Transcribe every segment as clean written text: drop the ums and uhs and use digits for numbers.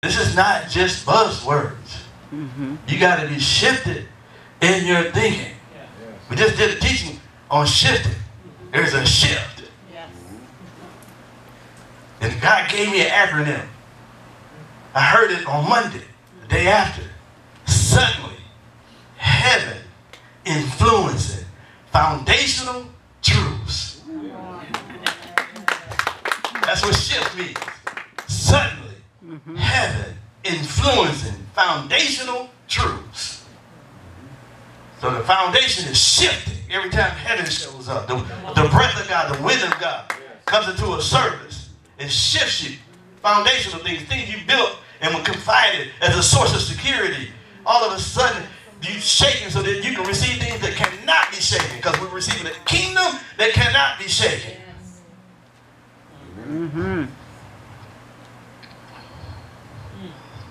This is not just buzzwords. You got to be shifted in your thinking. We just did a teaching on shifting. There's a shift. And God gave me an acronym. I heard it on Monday, the day after. Suddenly, heaven influencing foundational truths. That's what shift means. Suddenly, heaven influencing foundational truths. So the foundation is shifting every time heaven shows up. The breath of God, the wind of God comes into a service and shifts you. Foundational things, things you built and were confided as a source of security. All of a sudden, you shaking so that you can receive things that cannot be shaken, because we're receiving a kingdom that cannot be shaken.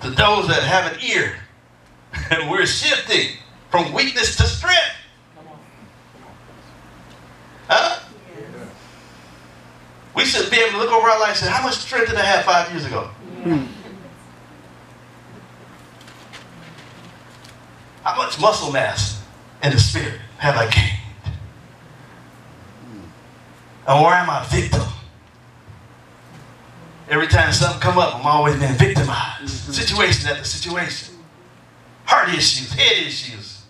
To those that have an ear, and we're shifting from weakness to strength. Huh? We should be able to look over our life and say, how much strength did I have 5 years ago? How much muscle mass in the spirit have I gained? And where am I victim? Every time something come up, I'm always being victimized. Situation after situation. Heart issues, head issues.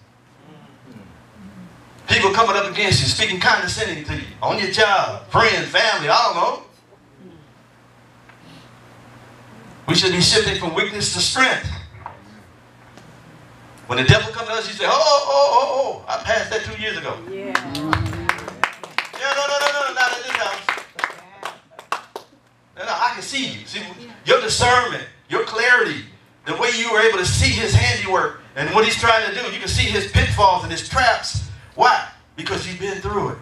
People coming up against you, speaking condescending to you, on your job, friends, family, I don't know. We should be shifting from weakness to strength. When the devil comes to us, you say, oh, I passed that 2 years ago. Yeah, no, not at this house. No, I can see you. See, your discernment, your clarity, the way you were able to see his handiwork and what he's trying to do, you can see his pitfalls and his traps. Why? Because you've been through it.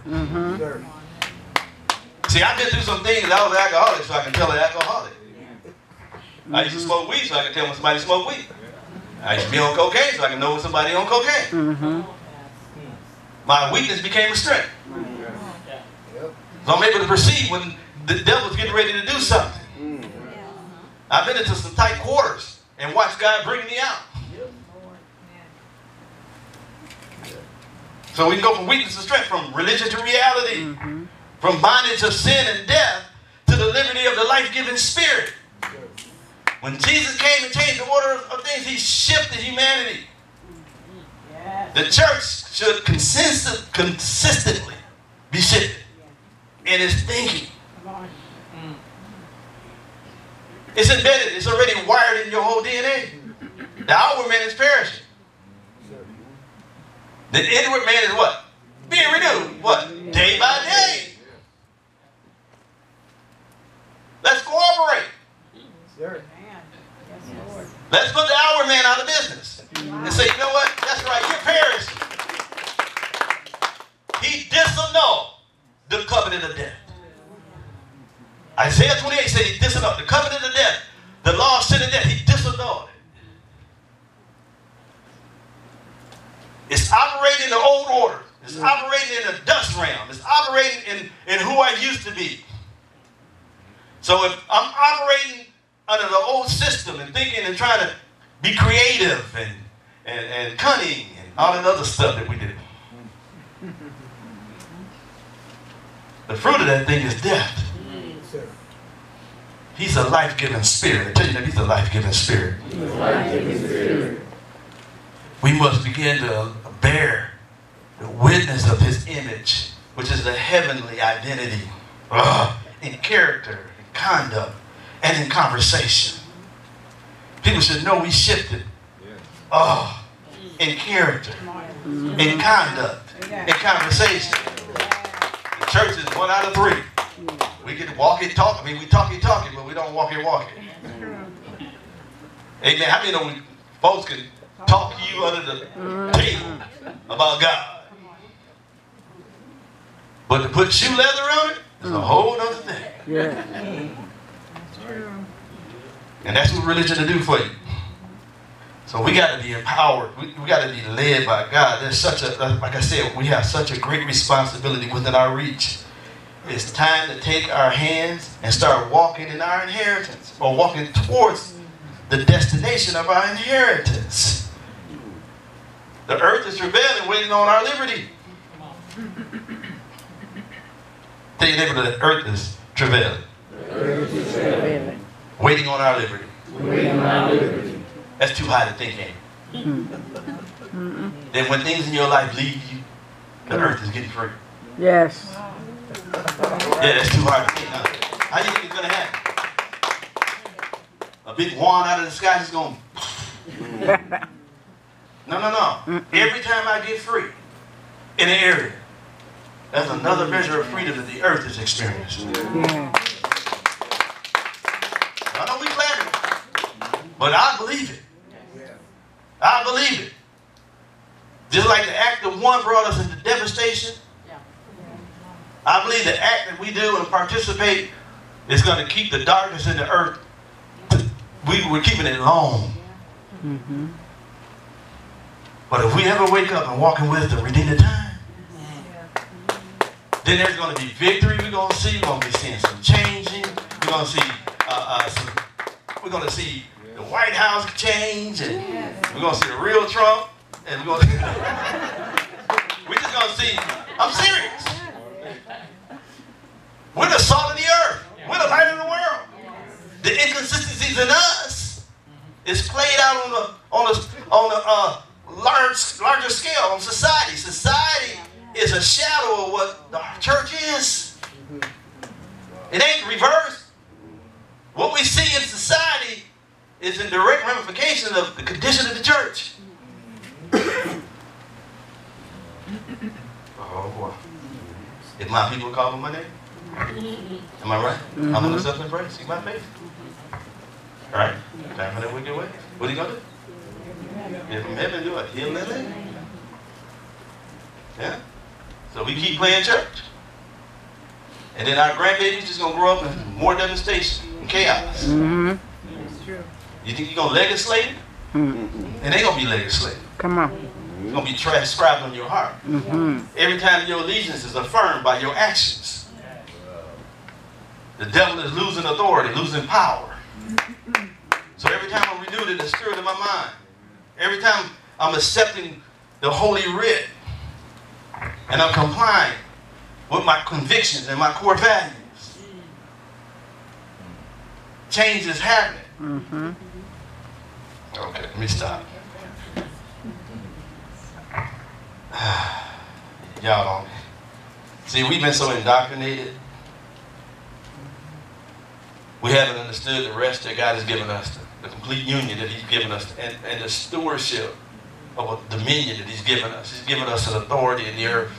See, I've been through some things. I was an alcoholic, so I can tell an alcoholic. I used to smoke weed, so I can tell when somebody smoked weed. I used to be on cocaine, so I can know when somebody on cocaine. My weakness became a strength. So I'm able to perceive when the devil's getting ready to do something. I've been into some tight quarters and watched God bring me out. So we can go from weakness to strength, from religion to reality, from bondage of sin and death to the liberty of the life-giving spirit. When Jesus came and changed the order of things, he shifted humanity. The church should consistently be shifted in its thinking. It's embedded. It's already wired in your whole DNA. The outward man is perishing. The inward man is what? Being renewed. What? Day by day. Let's cooperate. Let's put the outward man out of business. And say, you know what? That's right. You're perishing. He disannulled the covenant of death. Isaiah 28 said he disannulled the covenant of death. The law of sin and death. He disannulled it. It's operating in the old order. It's operating in the dust realm. It's operating in who I used to be. So if I'm operating under the old system and thinking and trying to be creative and cunning and all that other stuff that we did, the fruit of that thing is death. He's a life-giving spirit. I tell you that he's a life-giving spirit. We must begin to bear the witness of his image, which is the heavenly identity, in character, in conduct, and in conversation. People should know we shifted. In character, in conduct, in conversation. The church is 1 out of 3. We can walk it, talk. I mean, we talk it, but we don't walk it. Amen. How many know folks can talk to you under the table about God? But to put shoe leather on it is a whole other thing. And that's what religion will do for you. So we got to be empowered. We got to be led by God. There's such a, like I said, we have such a great responsibility within our reach. It's time to take our hands and start walking in our inheritance, or walking towards the destination of our inheritance. The earth is rebelling, waiting on our liberty. Tell your neighbor that earth is travailing. Waiting on our liberty. That's too high to think, ain't it? Then when things in your life leave you, the earth is getting free. Yes. Yeah, that's too hard to think. How do you think it's going to happen? A big wand out of the sky is going to... No. Every time I get free in an area, that's another measure of freedom that the earth is experiencing. Yeah. I know we clapping, but I believe it. I believe it. Just like the act of one brought us into devastation, I believe the act that we do and participate is going to keep the darkness in the earth. We're keeping it long. Mm-hmm. But if we ever wake up and walk in wisdom, redeem the time, then there's going to be victory. We're going to see. We're going to be seeing some changing. We're going to see we're going to see the White House change, and we're going to see the real Trump, and we're just going to see. I'm serious. We're the salt of the earth. We're the light of the world. The inconsistencies in us is played out on a larger scale on society. Society is a shadow of what the church is. It ain't reversed. What we see in society is a direct ramification of the condition of the church. Oh boy. If my people call on my name, am I right? I'm going to accept and pray. Seek my faith. All right? Time for that wicked way. What are you going to do? Get from heaven, do it. Heal that land. Yeah? So we keep playing church. And then our grandbabies just going to grow up in more devastation and chaos. Mm-hmm. You think you're going to legislate it? Mm-hmm. And they going to be legislated. Come on. It's going to be transcribed on your heart. Mm-hmm. Every time your allegiance is affirmed by your actions. The devil is losing authority, losing power. So every time I'm renewed in the spirit of my mind, every time I'm accepting the holy writ, and I'm complying with my convictions and my core values, change is happening. Mm-hmm. Okay, let me stop. Y'all don't. See, we've been so indoctrinated. We haven't understood the rest that God has given us, the complete union that He's given us, and the stewardship of a dominion that He's given us. He's given us an authority in the earth.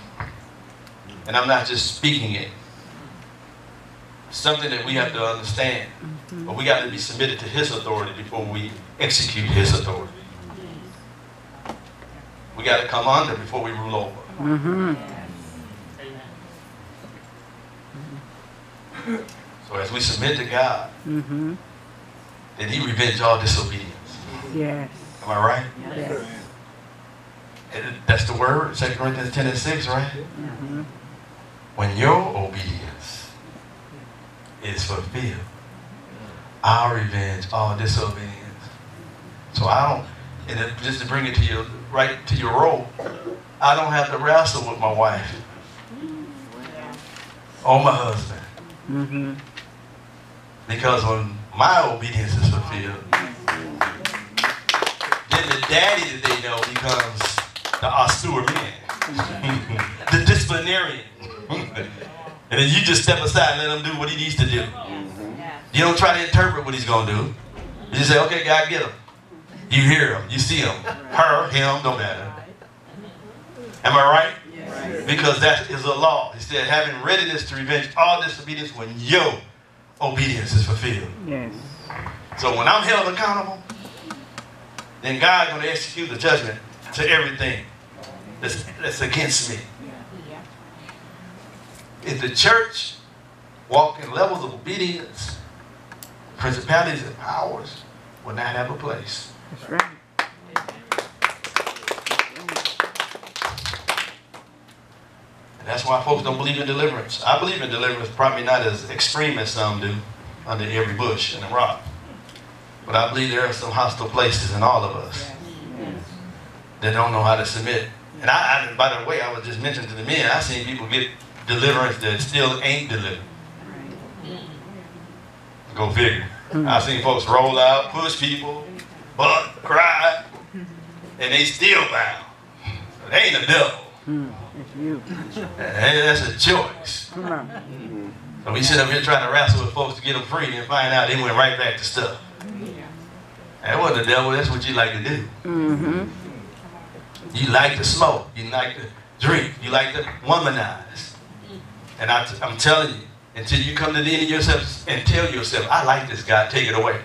And I'm not just speaking it. It's something that we have to understand. But we got to be submitted to His authority before we execute His authority. We got to come under before we rule over. Mm-hmm. So as we submit to God, then He revenge all disobedience. Yes. Am I right? Yes. And that's the word, 2 Corinthians 10:6, right? Mm-hmm. When your obedience is fulfilled, I'll revenge all disobedience. So I don't, and just to bring it to you, right to your role, I don't have to wrestle with my wife or my husband. Mm-hmm. Because when my obedience is fulfilled, then the daddy that they know becomes the austere man, the disciplinarian. And then you just step aside and let him do what he needs to do. You don't try to interpret what he's going to do. You just say, okay, God, get him. You hear him. You see him. Her, him, don't matter. Am I right? Yes. Because that is a law. He said, having readiness to revenge all disobedience when your obedience is fulfilled. Yes. So when I'm held accountable, then God's going to execute the judgment to everything that's against me. If the church walk in levels of obedience, principalities and powers will not have a place. That's right. And that's why folks don't believe in deliverance. I believe in deliverance, probably not as extreme as some do, under every bush and a rock. But I believe there are some hostile places in all of us that don't know how to submit. And I by the way, I was just mentioning to the men, I seen people get deliverance that still ain't delivered. Go figure. I've seen folks roll out, push people, buck, cry, and they still bound. They ain't a devil. It's you. That's a choice. Come on. So we sit up here trying to wrestle with folks to get them free and find out they went right back to stuff. That wasn't the devil, that's what you like to do. You like to smoke, you like to drink, you like to womanize. And I'm telling you, until you come to the end of yourself and tell yourself, I like this guy, take it away.